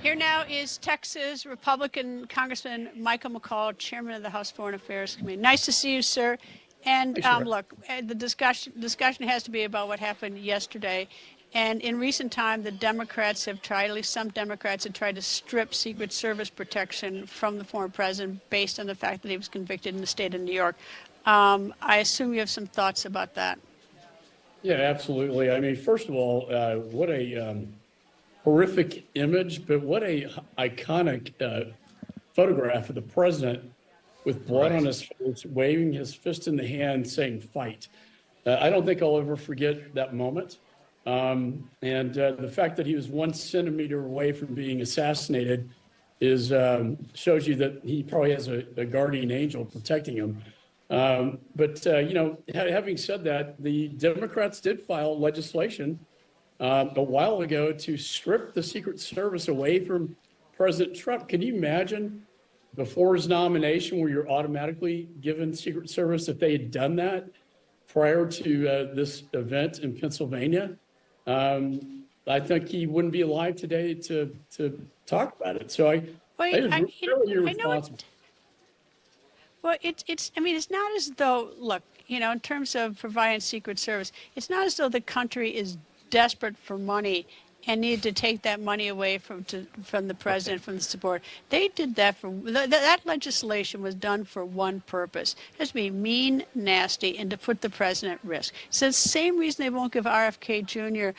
Here now is Texas Republican Congressman Michael McCaul, chairman of the House Foreign Affairs Committee. Nice to see you, sir. And look, the discussion has to be about what happened yesterday. And in recent time, the Democrats have tried, at least some Democrats have tried to strip Secret Service protection from the former president based on the fact that he was convicted in the state of New York. I assume you have some thoughts about that. Yeah, absolutely. I mean, first of all, what a horrific image, but what a iconic photograph of the president with blood on his face, waving his fist in the hand, saying "fight." I don't think I'll ever forget that moment. The fact that he was 1 centimeter away from being assassinated is shows you that he probably has a guardian angel protecting him. You know, having said that, the Democrats did file legislation a while ago to strip the Secret Service away from President Trump. Can you imagine before his nomination where you're automatically given Secret Service if they had done that prior to this event in Pennsylvania? I think he wouldn't be alive today to talk about it. So I really irresponsible. Well, I mean, it's not as though, look, you know, in terms of providing Secret Service, it's not as though the country is desperate for money and need to take that money away from the president, from the support. They did that that legislation was done for one purpose. It has to be mean, nasty, and to put the president at risk. So it's the same reason they won't give RFK Jr.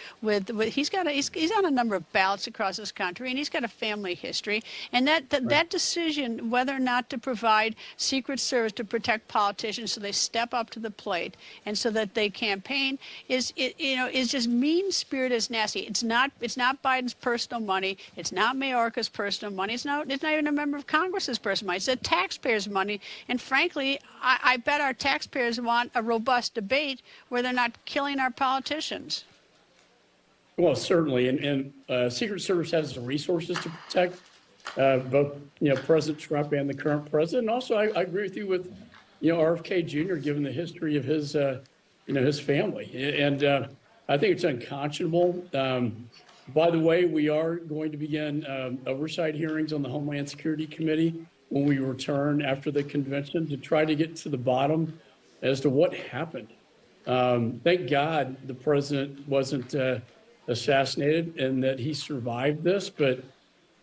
he's on a number of ballots across this country, and he's got a family history. And that decision whether or not to provide Secret Service to protect politicians so they step up to the plate and so that they campaign is just mean-spirited as nasty. It's not Biden's personal money. It's not Mayorkas' personal money. It's not even a member of Congress's personal money. It's the taxpayers' money. And frankly, I bet our taxpayers want a robust debate where they're not killing our politicians. Well, certainly, and Secret Service has the resources to protect both, President Trump and the current president. And also, I agree with you with, RFK Jr. given the history of his, his family, and I think it's unconscionable. By the way, we are going to begin oversight hearings on the Homeland Security Committee when we return after the convention to try to get to the bottom as to what happened. Thank God the president wasn't assassinated and that he survived this, but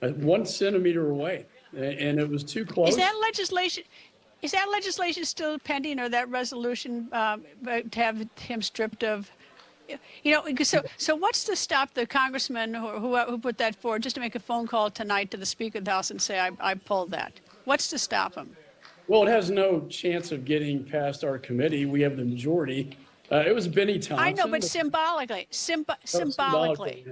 1 centimeter away, and it was too close. Is that legislation still pending, or that resolution to have him stripped of? So what's to stop the congressman who put that forward just to make a phone call tonight to the Speaker of the House and say, I pulled that? What's to stop him? Well, it has no chance of getting past our committee. We have the majority. It was Benny Thompson. I know, but symbolically. Symbolically.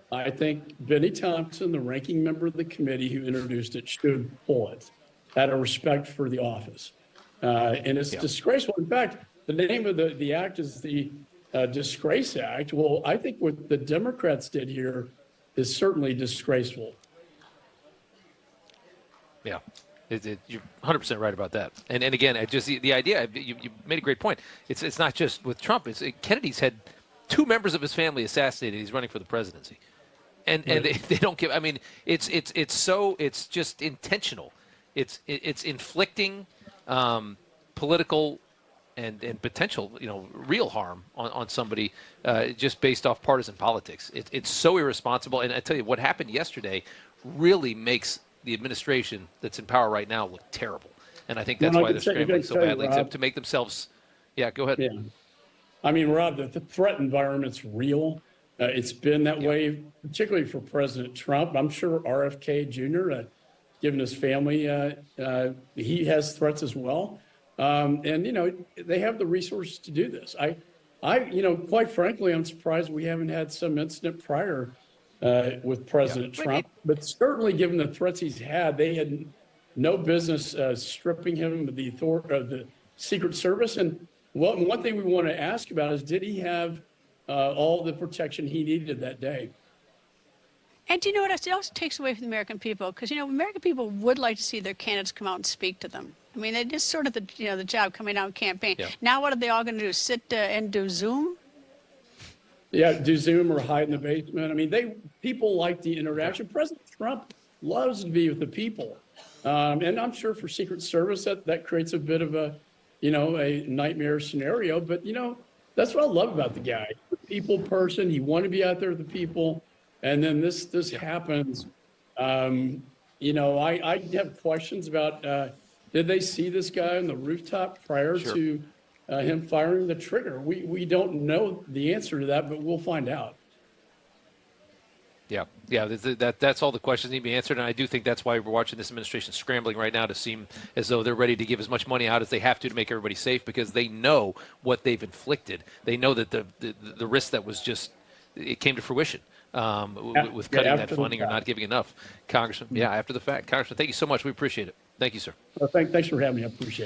I think Benny Thompson, the ranking member of the committee who introduced it, should pull it out of respect for the office. And it's disgraceful. In fact, the name of the act is the Disgrace Act. Well, I think what the Democrats did here is certainly disgraceful. Yeah, you're 100% right about that. And again, just the idea, you made a great point. It's not just with Trump. Kennedy's had 2 members of his family assassinated. He's running for the presidency. And they don't give, I mean, it's just intentional. It's inflicting political and potential, real harm on somebody just based off partisan politics. It's so irresponsible. And I tell you, what happened yesterday really makes the administration that's in power right now look terrible. And I think that's why they're scrambling so badly to make themselves. Yeah, go ahead. Yeah. I mean, Rob, the threat environment's real. It's been that way, particularly for President Trump. I'm sure RFK Jr., given his family, he has threats as well. And they have the resources to do this. I quite frankly, I'm surprised we haven't had some incident prior with President Trump. But certainly, given the threats he's had, they had no business stripping him of the Secret Service. And one thing we want to ask about is, did he have all the protection he needed that day? And do you know what? It also takes away from the American people, because American people would like to see their candidates come out and speak to them. I mean, it is sort of the job coming out and campaign. Yeah. Now, what are they all going to do? Sit and do Zoom? Yeah, do Zoom or hide in the basement. I mean, people like the interaction. President Trump loves to be with the people. And I'm sure for Secret Service that creates a bit of a nightmare scenario. But, that's what I love about the guy. He's a people person. He wanted to be out there with the people. And then this Yeah. happens. I have questions about, did they see this guy on the rooftop prior Sure. to him firing the trigger? We don't know the answer to that, but we'll find out. Yeah, that's all the questions need to be answered, and I do think that's why we're watching this administration scrambling right now to seem as though they're ready to give as much money out as they have to make everybody safe, because they know what they've inflicted. They know that the risk that was it came to fruition with cutting that funding or not giving enough. Congressman, after the fact. Congressman, thank you so much. We appreciate it. Thank you, sir. Well, thanks for having me. I appreciate it.